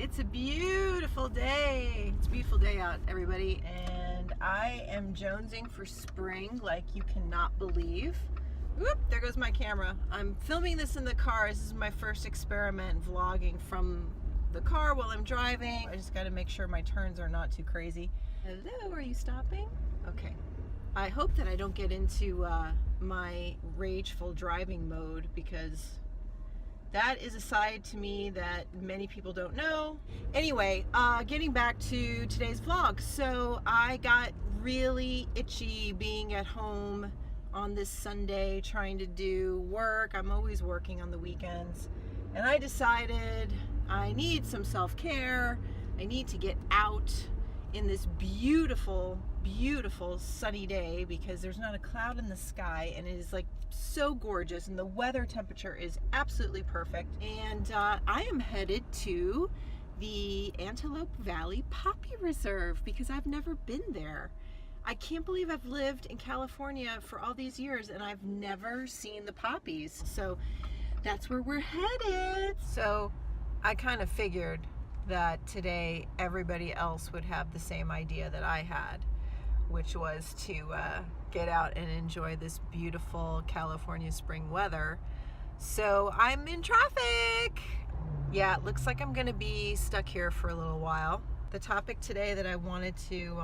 It's a beautiful day. It's a beautiful day out, everybody. And I am jonesing for spring like you cannot believe. Whoop, there goes my camera. I'm filming this in the car. This is my first experiment vlogging from the car while I'm driving. I just got to make sure my turns are not too crazy. Hello, are you stopping? Okay. I hope that I don't get into my rageful driving mode, because that is a side to me that many people don't know. Anyway, getting back to today's vlog. So I got really itchy being at home on this Sunday trying to do work. I'm always working on the weekends. And I decided I need some self-care. I need to get out in this beautiful, beautiful sunny day, because there's not a cloud in the sky and it is like so gorgeous and the weather temperature is absolutely perfect. And I am headed to the Antelope Valley Poppy Reserve because I've never been there. I can't believe I've lived in California for all these years and I've never seen the poppies. So that's where we're headed. So I kind of figured that today everybody else would have the same idea that I had, which was to get out and enjoy this beautiful California spring weather. So I'm in traffic. Yeah, it looks like I'm gonna be stuck here for a little while. The topic today that I wanted to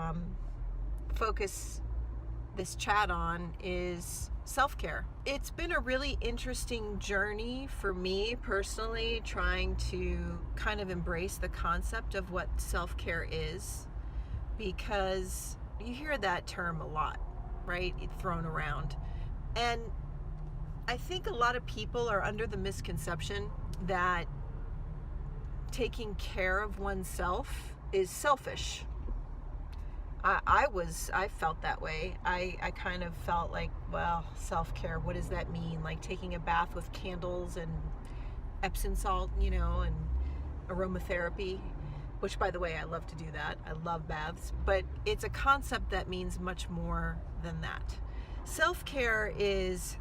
focus this chat on is self-care. It's been a really interesting journey for me personally, trying to kind of embrace the concept of what self-care is, because you hear that term a lot, right? It's thrown around. And I think a lot of people are under the misconception that taking care of oneself is selfish. I felt that way. I kind of felt like, well, self-care, what does that mean? Like taking a bath with candles and Epsom salt, you know, and aromatherapy, which, by the way, I love to do that. I love baths, but it's a concept that means much more than that. Self-care is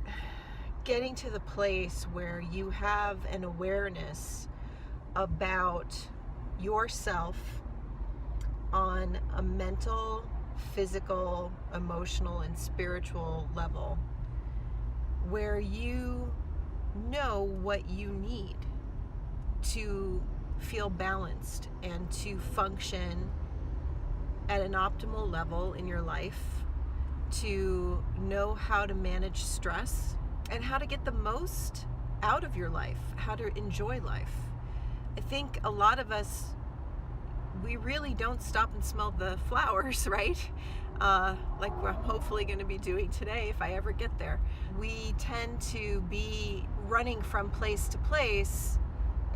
getting to the place where you have an awareness about yourself on a mental, physical, emotional, and spiritual level, where you know what you need to feel balanced and to function at an optimal level in your life, to know how to manage stress and how to get the most out of your life, how to enjoy life. I think a lot of us, we really don't stop and smell the flowers, right? Like we're hopefully going to be doing today if I ever get there. We tend to be running from place to place,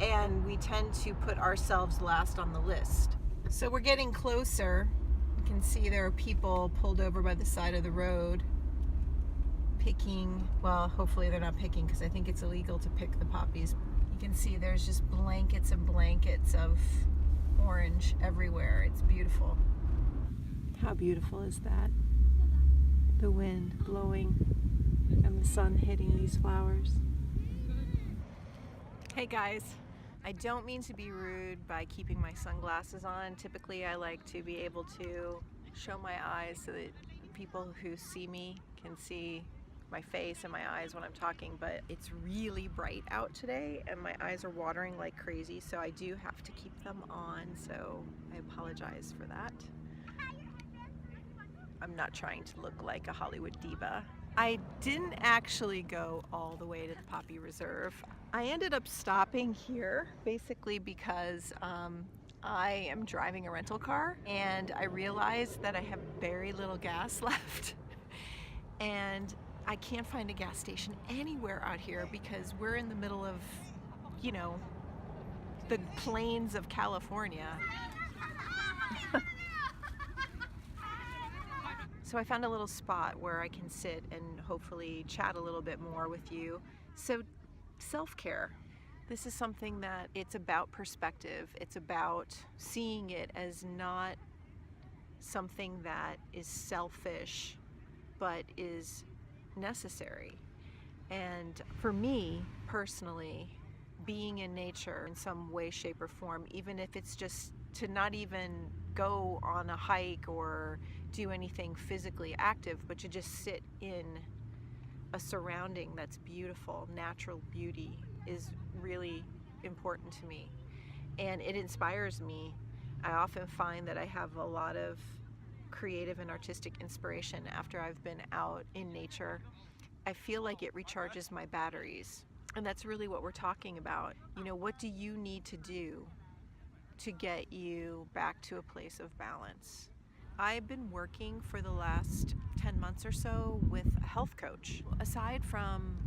and we tend to put ourselves last on the list. So we're getting closer. You can see there are people pulled over by the side of the road picking, well, hopefully they're not picking, because I think it's illegal to pick the poppies. You can see there's just blankets and blankets of orange everywhere. It's beautiful. How beautiful is that? The wind blowing and the sun hitting these flowers. Hey guys, I don't mean to be rude by keeping my sunglasses on. Typically I like to be able to show my eyes so that people who see me can see my face and my eyes when I'm talking, but it's really bright out today and my eyes are watering like crazy, so I do have to keep them on, so I apologize for that. I'm not trying to look like a Hollywood diva. I didn't actually go all the way to the Poppy Reserve. I ended up stopping here basically because I am driving a rental car and I realized that I have very little gas left and I can't find a gas station anywhere out here because we're in the middle of, you know, the plains of California. So I found a little spot where I can sit and hopefully chat a little bit more with you. So self-care. This is something that it's about perspective. It's about seeing it as not something that is selfish, but is necessary. And for me personally, being in nature in some way, shape, or form, even if it's just to not even go on a hike or do anything physically active, but to just sit in a surrounding that's beautiful, natural beauty, is really important to me. And it inspires me. I often find that I have a lot of creative and artistic inspiration after I've been out in nature. I feel like it recharges my batteries. And that's really what we're talking about. You know, what do you need to do to get you back to a place of balance? I've been working for the last 10 months or so with a health coach. Aside from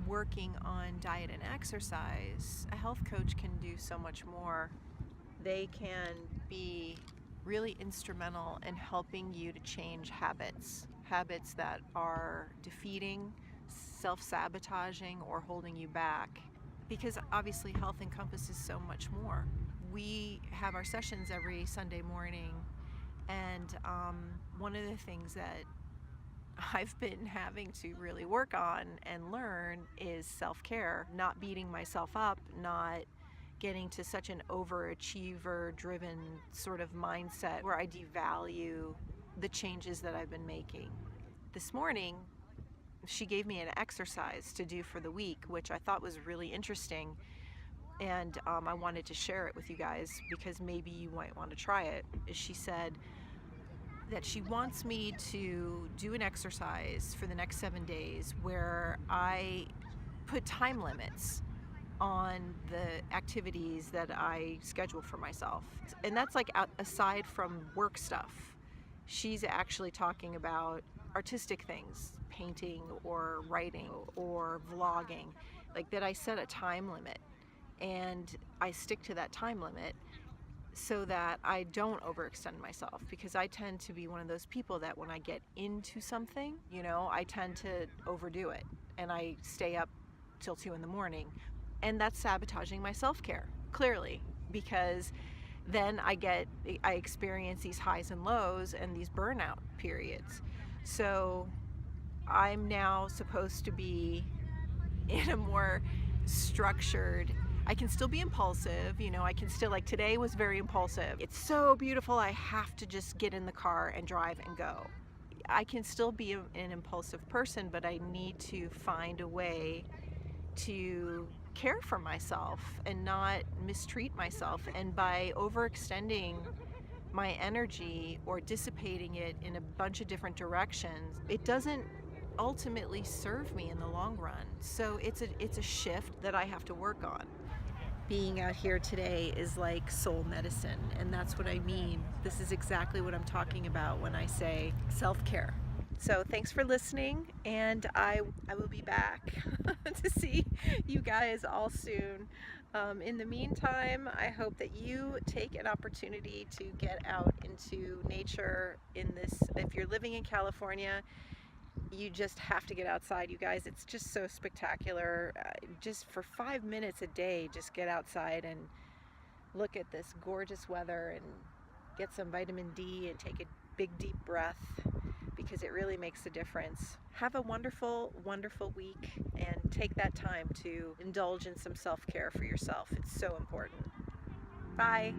working on diet and exercise, a health coach can do so much more. They can be really instrumental in helping you to change habits that are defeating, self-sabotaging, or holding you back. Because obviously health encompasses so much more. We have our sessions every Sunday morning, and one of the things that I've been having to really work on and learn is self-care, not beating myself up, not getting to such an overachiever driven sort of mindset where I devalue the changes that I've been making. This morning, she gave me an exercise to do for the week, which I thought was really interesting, and I wanted to share it with you guys because maybe you might want to try it. She said that she wants me to do an exercise for the next 7 days where I put time limits on the activities that I schedule for myself. And that's like aside from work stuff. She's actually talking about artistic things, painting or writing or vlogging, like that I set a time limit and I stick to that time limit so that I don't overextend myself, because I tend to be one of those people that when I get into something, you know, I tend to overdo it and I stay up till 2 in the morning. And that's sabotaging my self-care, clearly, because then I experience these highs and lows and these burnout periods. So I'm now supposed to be in a more structured, I can still be impulsive, you know, I can still, like today was very impulsive. It's so beautiful, I have to just get in the car and drive and go. I can still be an impulsive person, but I need to find a way to care for myself and not mistreat myself. And by overextending my energy or dissipating it in a bunch of different directions, it doesn't ultimately serve me in the long run. So it's a shift that I have to work on. Being out here today is like soul medicine, and that's what I mean. This is exactly what I'm talking about when I say self-care. So thanks for listening, and I will be back to see you guys all soon. In the meantime, I hope that you take an opportunity to get out into nature in this. If you're living in California, you just have to get outside, you guys. It's just so spectacular. Just for 5 minutes a day, just get outside and look at this gorgeous weather and get some vitamin D and take a big deep breath, because it really makes a difference. Have a wonderful, wonderful week, and take that time to indulge in some self-care for yourself. It's so important. Bye.